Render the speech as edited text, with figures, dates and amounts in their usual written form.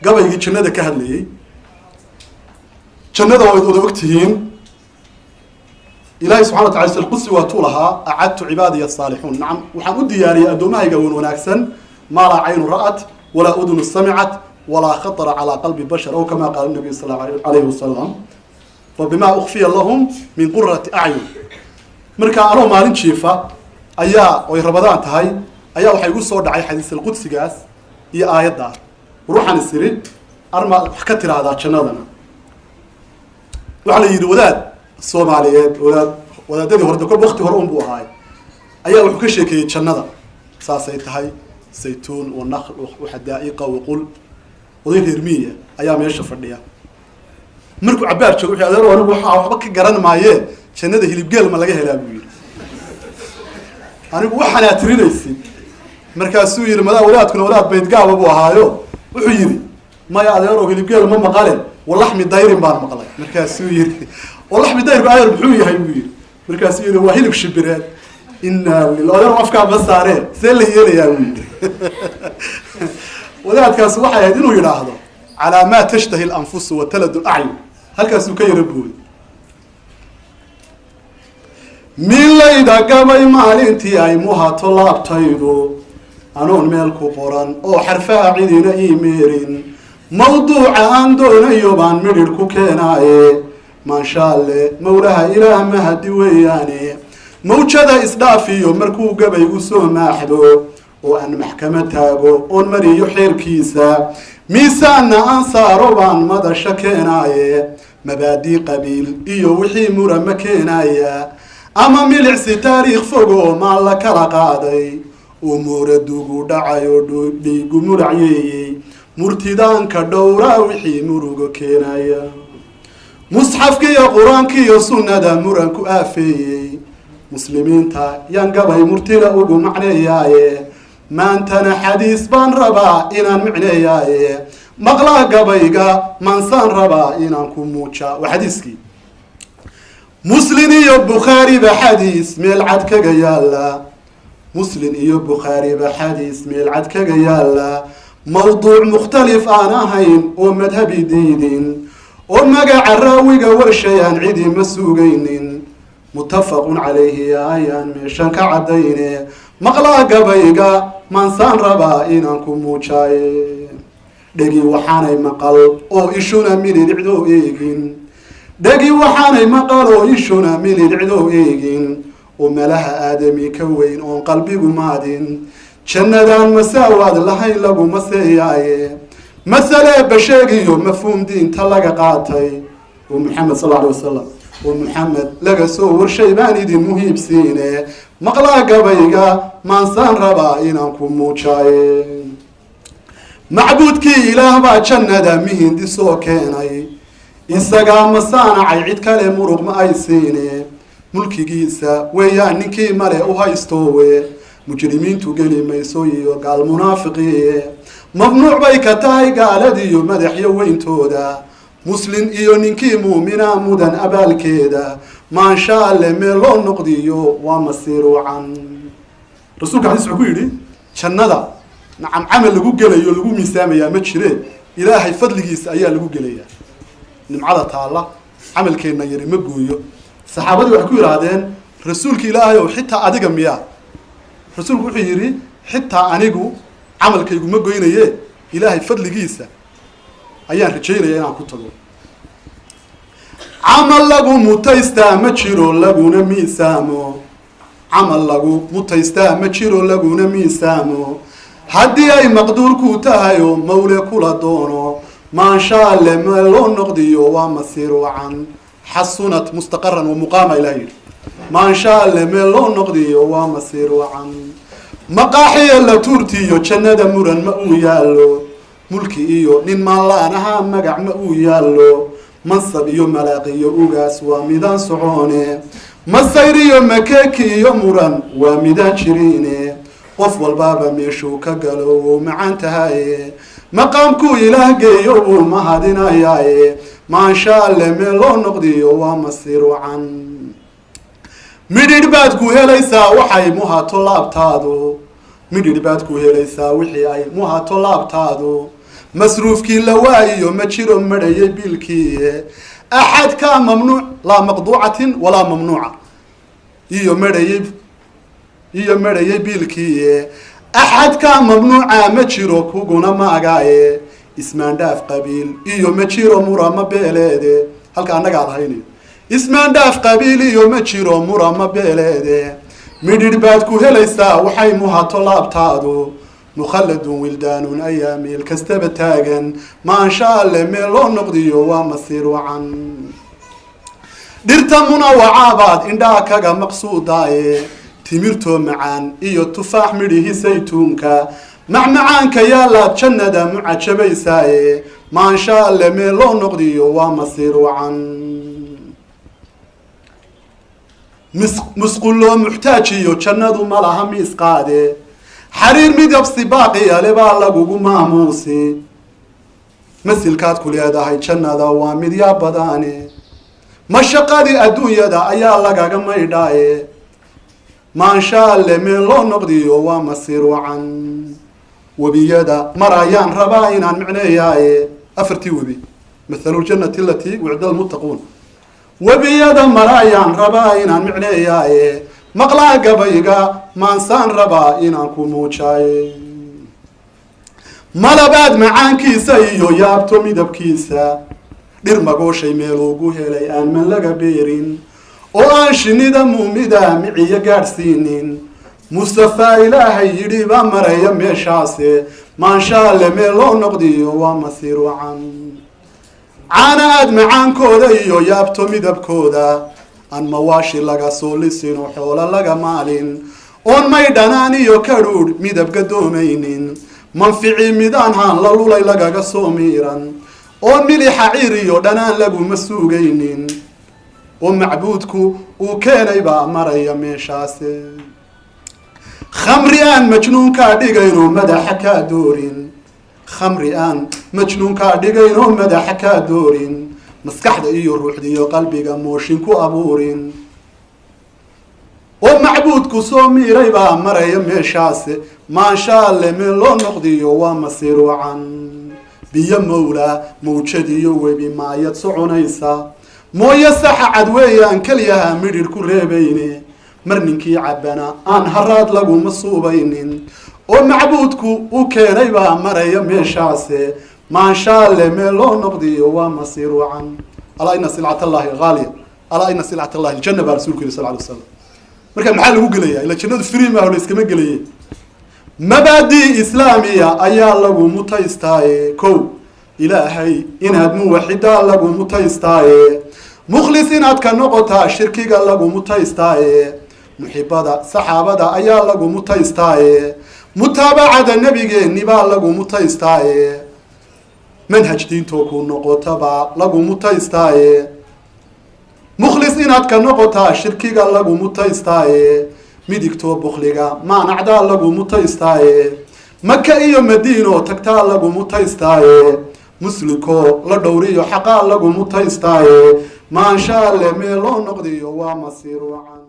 gabaygii jannada ka hadlayay jannada way wada ogtihiin ilaahay subxaana wa taala silqudsi waa tuu lahaa acadtu cibaadiya asaalixuun nacam waxaan u diyaariyay addoomahayga wan wanaagsan maa laa caynu ra'at walaa udunu samicat walaa khatara calaa qalbi bashar ow kamaa qaala nabiyu sal allahu alayhi wasalam fabimaa ukfiya lahum min qurati acyun marka anoo maalin jiifa ayaa oy rabadaan tahay ayaa waxay igu soo dhacay xadiisulqudsigaas iyo aayaddaa ruuxan isiri arma wax ka tiraahdaa jannadana waxaa la yidhi wadaad soomaaliyeed wadaadadii hore kol wakti hore unbuu ahaay ayaa wuxuu ka sheekeeyey jannada saasay tahay saytuun wanaql waxadaa'iqa waqul oday reer miya ayaa meesha fadhiya markuu cabaar joogo wuxuu adeer anigu waxba ka garan maayee jannada hilibgeel ma laga helaa buu yidhi anigu waxaanaa tirinaysid markaasuu yidhi madaa wadaadkuna wadaad baydgaaba buu ahaayo wuxuu yidhi maya adeerow hilibgeel ma maqale walaxmi dayrin baan maqlay markaasuu yidhi walaxmi dayrku adeer muxuu yahay buu yidhi markaasuu yidhi waa hilib shibireed inaa lil adeer afkaa ma saareen see la yeelayaa buu yidhi wadaadkaas waxay ahayd inuu yidhaahdo calaa maa tashtahi lanfusu wa taladu lacyun halkaasuu ka yara booday milayda gabay maalintii ay muhato laabtaydu anoon meel ku qoran oo xarfaha cidina ii meerin mawduuca aan doonayo baan midhidh ku keenaaye maanshaalle mawlaha ilaah mahadi weeyaane mawjada isdhaafiyo markuu gabaygu soo maaxdo oo aan maxkamad taago oon mariyo xeerkiisa miisaanna aan saaro baan madasha keenaaye mabaadii qabiil iyo wixii murama keenaya ama milicsi taariikh fogo maan la kala qaaday oo mooradugu dhacay oo dhiigu muracyeeyey murtidaanka dhowraa wixii murugo keenaya musxafkiiyo qur-aankiiyo sunnada muranku aafeeyey muslimiinta yaan gabay murtida ugu macneeyaaye maantana xadiis baan rabaa inaan micneeyaaye maqlaa gabayga maansaan rabaa inaan ku muujaa waa xadiiskii muslin iyo bukhaari ba xadiis meel cad kaga yaala muslin iyo bukhaari ba xadiis meel cad kaga yaala mawduuc mukhtalif aan ahayn oo madhabi diidin oo magaca raawiga warshayaan cidi ma sugaynin muttafaqun calayhi ayaan meeshan ka caddayne maqlaa gabayga maansaan rabaa inaan ku muujaaye dhegi waxaanay maqal oo ishuna milidhicdoo eegin dhegi waxaanay maqal oo ishuna milidhicdoo eegin oo malaha aadami ka weyn oon qalbigu maadin jannadaan masaawaad lahayn laguma seeyaaye masale basheegiyo mafhuum diinta laga qaatay oo maxamed sal alay wasalam oo maxamed laga soo warshay baan idin muhiibsiine maqlaa gabayga maansaan rabaa inaan ku muujaaye macbuudkii ilaah baa jannada mihindi soo keenay isagaa masaanacay cid kale muruq ma ay siine mulkigiisa weeyaan ninkii male u haystoowe mujrimiintu geli mayso iyo gaal munaafiqiye mamnuuc bay ka tahay gaaladiyo madaxyo weyntooda muslin iyo ninkii muumina mudan abaalkeeda maansha alle meel loo noqdiyo waa masiiruucan rasuulka xadiis wuxuu ku yidhi jannada nacam camal lagu gelayo lagu miisaamayaa ma jire ilaahay fadligiisa ayaa lagu gelayaa nimcada taalla camalkeenna yari ma gooyo saxaabadii waxay ku yidhaahdeen rasuulka ilaahay ow xitaa adiga miyaa rasuulku wuxuu yidhi xitaa anigu camalkaygu ma goynaye ilaahay fadligiisa ayaan rajaynaya inaan ku tago camal lagu mutaystaa ma jiro laguna miisaamo camal lagu mutaystaa ma jiro laguna miisaamo haddii ay maqduurku tahay oo mawle kula doono maansha alle ma loo noqdiyo waa masiiruucan xasunat mustaqaran wa muqaama ilaah yidhi maansha alle meel loo noqdiyo waa masiiruucan maqaaxiya la tuurtiyo jannada muran ma uu yaallo mulki iyo nin maan-la-aan ahaa magac ma uu yaallo mansab iyo malaaqiyo ugaas waa midaan socoone masayr iyo makeeki iyo muran waa midaan jiriine qof walbaaba meeshuu ka galo wuu macaan tahaye maqaamkuu ilaah geeyo wuu mahadinayaaye maansha alle meel loo noqdiyo waa masiiruucan midhidh baad ku helaysaa waxay muhato laabtaadu midhidh baad ku helaysaa wixii ay muhato laabtaadu مصروف كي لواي ومشيرو مريي بالكي أحد كان ممنوع لا مقطوعة ولا ممنوعة إيو مريي بالكي أحد كان ممنوع مشيرو كوغونا ماغاي اسمان داف قبيل إيو مشيرو مرام بيلادي هل كان نقال هيني اسمان داف قبيل إيو مشيرو مرام بيلادي مدير بادكو هليسا وحي موهاتو لابتادو مخلد ولدان أيامي الكستب تاغن ما شاء الله ميلون نقضيو ومصير وعن ديرتا منوعا بعد إندا كاغا مقصوداي تميرتو معان إيو تفاح مريه سيتونكا معانك يالا تشندا معجبيساي ما شاء الله ميلون نقضيو ومصير وعن مسقلو محتاجيو تشندو مالها ميسقادي حرير ميدب سباقي لبا لغو ماموسي مثل كات كل هذا هاي جنة وامد يا بداني مشقادي الدنيا دا ايا لغا ميداي ما شاء الله من لو نقدي ومسير وعن وبيدا مرايان رباين عن معناياي افرتي وبي مثل الجنة التي وعد المتقون وبيدا مرايان رباين عن معناياي مقلا قبيقا مانسان ربا إنانكو موشاي مالباد معانكيسا إيو يابتو ميدبكيسا دير مقوشي ميلوغو هيلي آن من لغا بيرين وآن شنيدا موميدا معي قارسينين مصطفى إلهي يريبا مريا ميشاسي ما شاء الله ميلو نقديو ومسيرو عانا آد معانكودا إيو يابتو ميدبكودا أن مواشي لغا سوليسين وحولا لغا مالين أون ميداناني يو كارور ميدب قدومينين منفعي ميدان هان للولي لغا سوميران أون ميلي حعيري يو دانان لغو مسوغينين ومعبودكو وكيني با مريا ميشاسي خمريان مجنون كاديغينو مدى حكا دورين خمريان مجنون كاديغينو مدى حكا دورين مسكحد إيو الروح ديو قلبي موشين كو أبورين ومعبودكو سومي ريبا مريا ميشاسي ما شاء الله من لو نقديو ومسير وعن بيا مولا موجديو وبي ما يتسعونيسا مويا ساحة عدوية انكليها مدير كوريبيني مرنكي عبنا ان هراد لغو مصوبينين ومعبودكو وكيريبا مريا ميشاسي ما شاء الله ميلون نقضي ومصير وعن ألا إن سلعة الله غالية ألا إن سلعة الله الجنة برسولك صلى الله عليه وسلم مركب محل هو قليا إلا الجنة فريمة ولا إسكما قليا مبادئ إسلامية أيا لغو متيستاي كو إلهي إن هدمو وحيدا لغو متيستاي مخلصين أتكا نقطة شركي لغو متيستاي محبادة صحابة أيا لغو متيستاي متابعة النبي نبا لغو متيستاي منهج دين توكو نقطة لغو متيستاي مخلصين أتكا نقطة شركي لغو متيستاي ميديكتو بخليغا ما نعدا لغو متيستاي مكة إيو مدينو تكتا لغو متيستاي مسلكو لدوريو حقا لغو متيستاي ما شاء الله ميلو نقضيو ومصيرو عن